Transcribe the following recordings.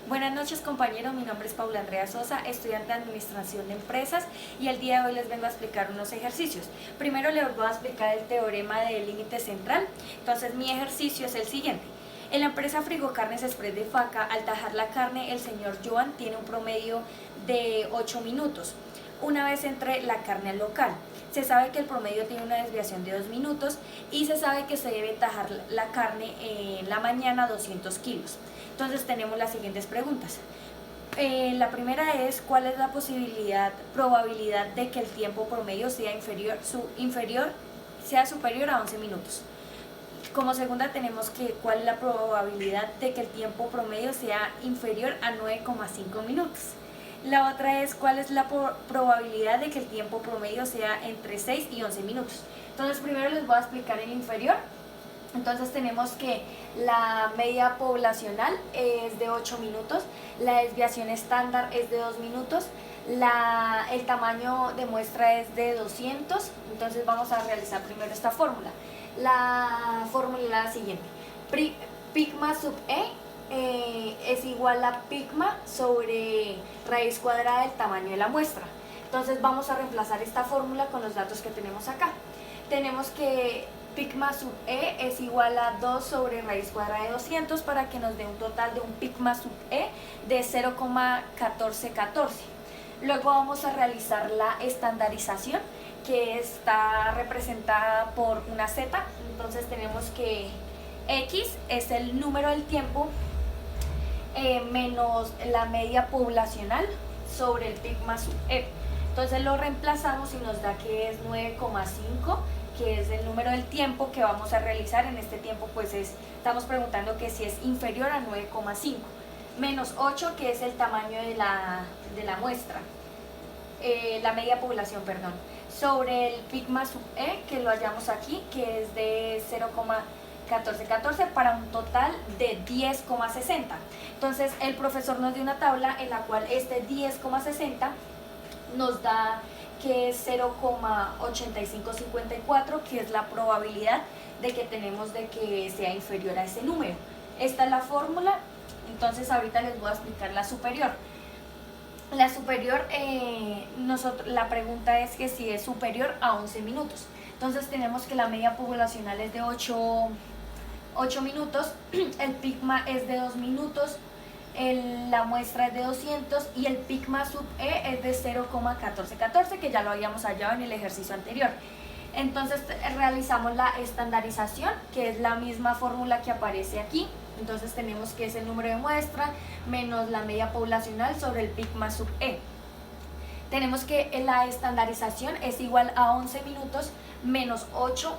Buenas noches compañeros, mi nombre es Paula Andrea Sosa, estudiante de Administración de Empresas y el día de hoy les vengo a explicar unos ejercicios. Primero les voy a explicar el teorema del límite central. Entonces mi ejercicio es el siguiente. En la empresa Frigocarnes Express de Faca, al tajar la carne, el señor Joan tiene un promedio de 8 minutos. Una vez entre la carne al local, se sabe que el promedio tiene una desviación de 2 minutos y se sabe que se debe tajar la carne en la mañana 200 kilos. Entonces tenemos las siguientes preguntas. La primera es, ¿cuál es la probabilidad de que el tiempo promedio sea superior a 11 minutos? Como segunda tenemos que, ¿cuál es la probabilidad de que el tiempo promedio sea inferior a 9,5 minutos? La otra es, ¿cuál es la probabilidad de que el tiempo promedio sea entre 6 y 11 minutos? Entonces primero les voy a explicar el inferior. Entonces tenemos que la media poblacional es de 8 minutos, la desviación estándar es de 2 minutos, el tamaño de muestra es de 200, entonces vamos a realizar primero esta fórmula. La fórmula es la siguiente: pigma sub es igual a pigma sobre raíz cuadrada del tamaño de la muestra. Entonces vamos a reemplazar esta fórmula con los datos que tenemos acá. Tenemos que pigma sub es igual a 2 sobre raíz cuadrada de 200 para que nos dé un total de un pigma sub de 0,1414. Luego vamos a realizar la estandarización, que está representada por una z. Entonces tenemos que x es el número del tiempo menos la media poblacional sobre el pigma sub Entonces lo reemplazamos y nos da que es 9,5, que es el número del tiempo que vamos a realizar. En este tiempo pues estamos preguntando que si es inferior a 9,5, menos 8, que es el tamaño de la muestra, la media población, perdón, sobre el pigma sub que lo hallamos aquí, que es de 0,1414 para un total de 10,60. Entonces el profesor nos dio una tabla en la cual este 10,60 nos da que es 0,8554, que es la probabilidad de que tenemos de que sea inferior a ese número. Esta es la fórmula. Entonces ahorita les voy a explicar la superior. La superior, la pregunta es que si es superior a 11 minutos. Entonces tenemos que la media poblacional es de 8 minutos, el pigma es de 2 minutos, la muestra es de 200 y el pigma sub es de 0,1414, que ya lo habíamos hallado en el ejercicio anterior. Entonces realizamos la estandarización, que es la misma fórmula que aparece aquí. Entonces tenemos que es el número de muestra menos la media poblacional sobre el pigma sub Tenemos que la estandarización es igual a 11 minutos menos 8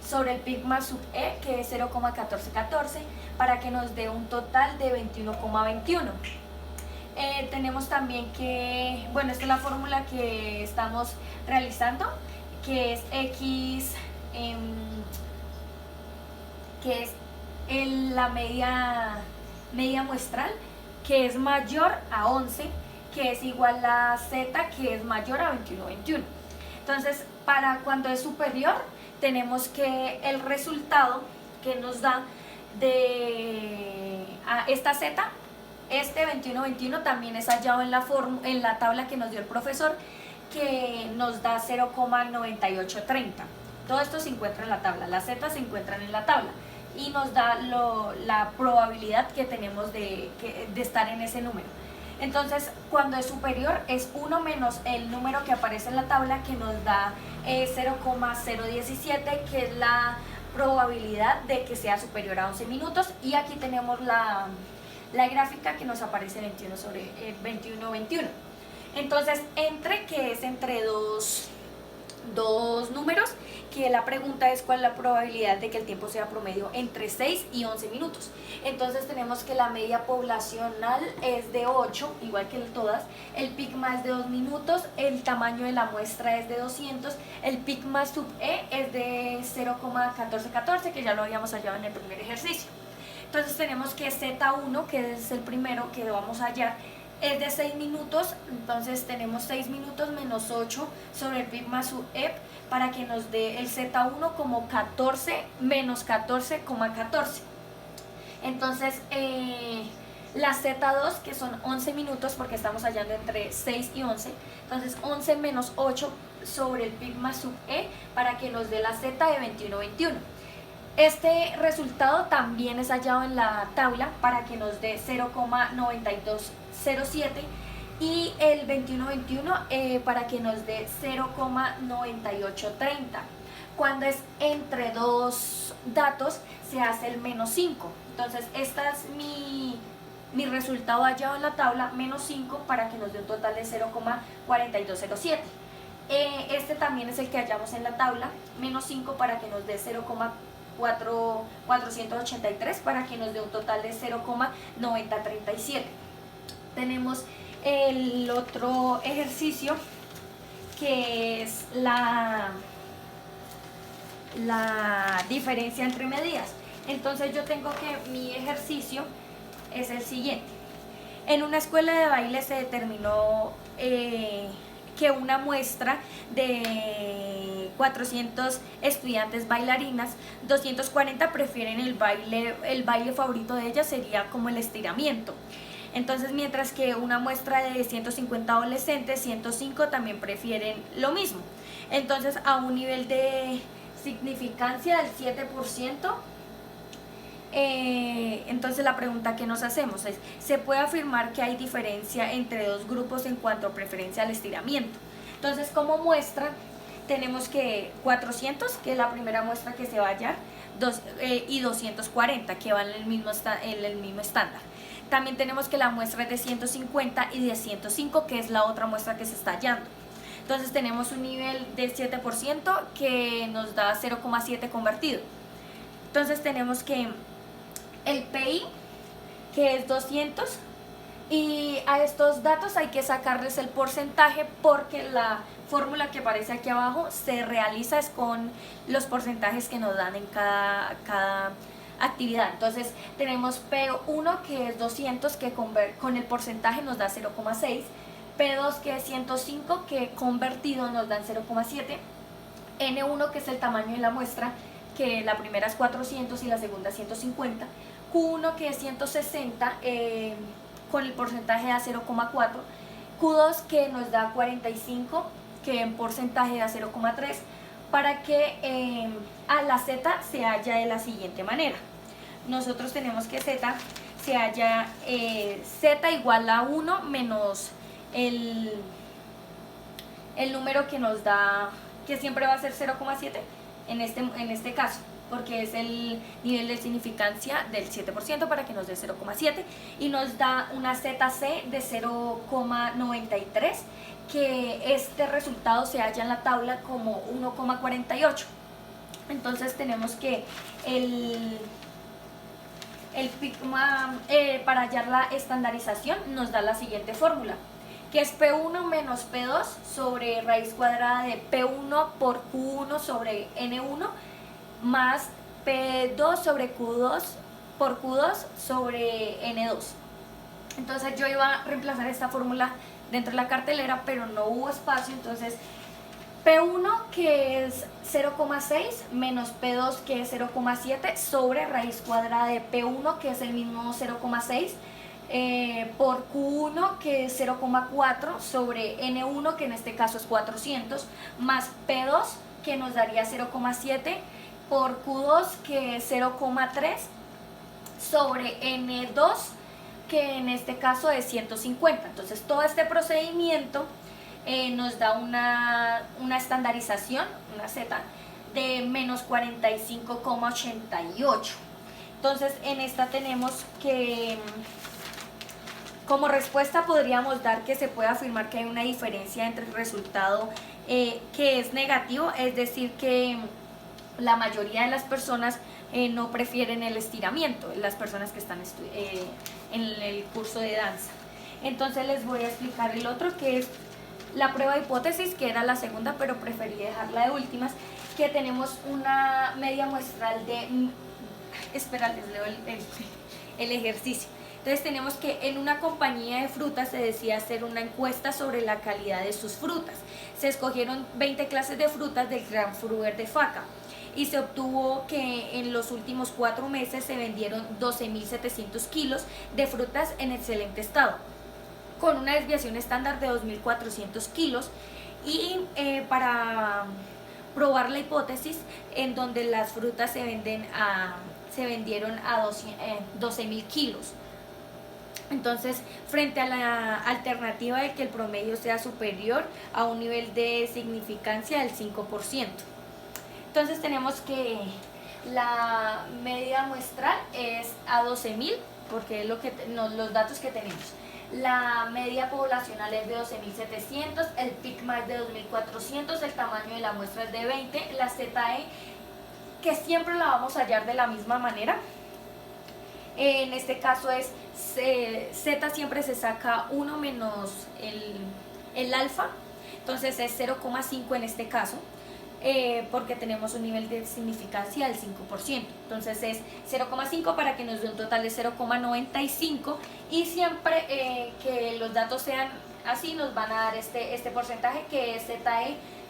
sobre el pigma sub que es 0,1414, para que nos dé un total de 21,21. Tenemos también que, bueno, esta es la fórmula que estamos realizando, que es x, que es la media muestral, que es mayor a 11, que es igual a z, que es mayor a 21,21. Entonces, para cuando es superior, tenemos que el resultado que nos da de esta z, este 21,21 también es hallado en la tabla que nos dio el profesor, que nos da 0,9830. Todo esto se encuentra en la tabla, las z se encuentran en la tabla y nos da la probabilidad que tenemos de estar en ese número. Entonces, cuando es superior es 1 menos el número que aparece en la tabla, que nos da 0,017, que es la probabilidad de que sea superior a 11 minutos. Y aquí tenemos la gráfica que nos aparece 21 sobre 21,21. Entonces, que es entre dos números, que la pregunta es cuál es la probabilidad de que el tiempo sea promedio entre 6 y 11 minutos. Entonces tenemos que la media poblacional es de 8, igual que todas, el pigma es de 2 minutos, el tamaño de la muestra es de 200, el pigma sub es de 0,1414, que ya lo habíamos hallado en el primer ejercicio. Entonces tenemos que Z1, que es el primero que vamos a hallar, es de 6 minutos, entonces tenemos 6 minutos menos 8 sobre el pigma sub para que nos dé el Z1 como 14 menos 14,14. Entonces, la Z2, que son 11 minutos, porque estamos hallando entre 6 y 11, entonces 11 menos 8 sobre el pi más sub e para que nos dé la Z de 21,21. Este resultado también es hallado en la tabla para que nos dé 0,9207 y el 21,21 para que nos dé 0,9830. Cuando es entre dos datos se hace el menos 5. Entonces este es mi resultado hallado en la tabla, menos 5, para que nos dé un total de 0,4207. Este también es el que hallamos en la tabla, menos 5 para que nos dé 0,483 para que nos dé un total de 0,9037. Tenemos el otro ejercicio que es la diferencia entre medidas. Entonces yo tengo que mi ejercicio es el siguiente. En una escuela de baile se determinó que una muestra de 400 estudiantes bailarinas, 240 prefieren el baile favorito de ellas sería como el estiramiento. Entonces, mientras que una muestra de 150 adolescentes, 105 también prefieren lo mismo. Entonces, a un nivel de significancia del 7%, entonces la pregunta que nos hacemos es, ¿se puede afirmar que hay diferencia entre dos grupos en cuanto a preferencia al estiramiento? Entonces, como muestra tenemos que 400, que es la primera muestra que se va a hallar, y 240, que van en el mismo estándar. También tenemos que la muestra es de 150 y de 105, que es la otra muestra que se está hallando. Entonces tenemos un nivel del 7% que nos da 0,7 convertido. Entonces tenemos que el PI, que es 200, y a estos datos hay que sacarles el porcentaje porque la fórmula que aparece aquí abajo se realiza es con los porcentajes que nos dan en cada actividad. Entonces tenemos P1 que es 200 que con el porcentaje nos da 0,6, P2 que es 105 que convertido nos dan 0,7, N1 que es el tamaño de la muestra, que la primera es 400 y la segunda 150, Q1 que es 160 con el porcentaje da 0,4, Q2 que nos da 45 que en porcentaje da 0,3, para que a la Z se halla de la siguiente manera. Nosotros tenemos que Z se halla Z igual a 1 menos el número que nos da, que siempre va a ser 0,7 en este caso, porque es el nivel de significancia del 7% para que nos dé 0,7 y nos da una ZC de 0,93, que este resultado se halla en la tabla como 1,48. Entonces tenemos que para hallar la estandarización nos da la siguiente fórmula, que es P1 menos P2 sobre raíz cuadrada de P1 por Q1 sobre N1 más P2 sobre Q2 por Q2 sobre N2. Entonces yo iba a reemplazar esta fórmula dentro de la cartelera, pero no hubo espacio, entonces P1 que es 0,6 menos P2 que es 0,7 sobre raíz cuadrada de P1 que es el mismo 0,6 por Q1 que es 0,4 sobre N1 que en este caso es 400 más P2 que nos daría 0,7 por Q2 que es 0,3 sobre N2 que en este caso es 150. Entonces todo este procedimiento nos da una estandarización, una Z, de menos 45,88. Entonces en esta tenemos que, como respuesta podríamos dar que se puede afirmar que hay una diferencia entre el resultado que es negativo, es decir que la mayoría de las personas no prefieren el estiramiento, las personas que están en el curso de danza. Entonces les voy a explicar el otro, que es la prueba de hipótesis, que era la segunda, pero preferí dejarla de últimas, que tenemos una media muestral de... Espera, les leo el ejercicio. Entonces tenemos que en una compañía de frutas se decía hacer una encuesta sobre la calidad de sus frutas. Se escogieron 20 clases de frutas del Gran Fruer de Faca. y se obtuvo que en los últimos 4 meses se vendieron 12.700 kilos de frutas en excelente estado, con una desviación estándar de 2.400 kilos. Y para probar la hipótesis en donde las frutas se vendieron a 12.000 kilos. Entonces, frente a la alternativa de que el promedio sea superior a un nivel de significancia del 5%. Entonces tenemos que la media muestral es a 12.000, porque es los datos que tenemos. La media poblacional es de 12.700, el PICMA es de 2.400, el tamaño de la muestra es de 20, la ZE, que siempre la vamos a hallar de la misma manera. En este caso es Z, siempre se saca 1 menos el alfa, entonces es 0,5 en este caso, porque tenemos un nivel de significancia del 5%. Entonces es 0,5 para que nos dé un total de 0,95, y siempre que los datos sean así nos van a dar este porcentaje, que es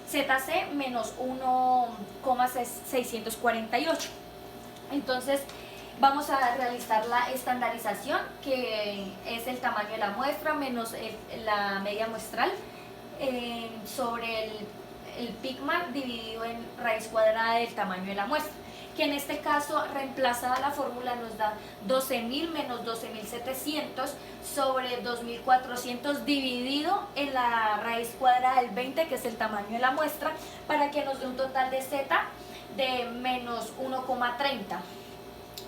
ZC menos 1,648. Entonces vamos a realizar la estandarización, que es el tamaño de la muestra menos la media muestral sobre el PICMA dividido en raíz cuadrada del tamaño de la muestra, que en este caso, reemplazada la fórmula, nos da 12.000 menos 12.700 sobre 2.400 dividido en la raíz cuadrada del 20, que es el tamaño de la muestra, para que nos dé un total de Z de menos 1,30.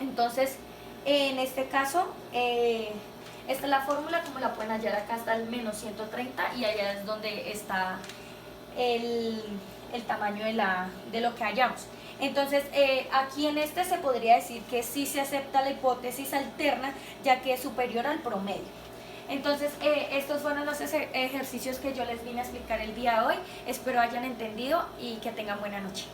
Entonces, en este caso, esta es la fórmula, como la pueden hallar acá está el menos 130, y allá es donde está el tamaño de lo que hallamos. Entonces, aquí en este se podría decir que sí se acepta la hipótesis alterna, ya que es superior al promedio. Entonces, estos fueron los ejercicios que yo les vine a explicar el día de hoy. Espero hayan entendido y que tengan buena noche.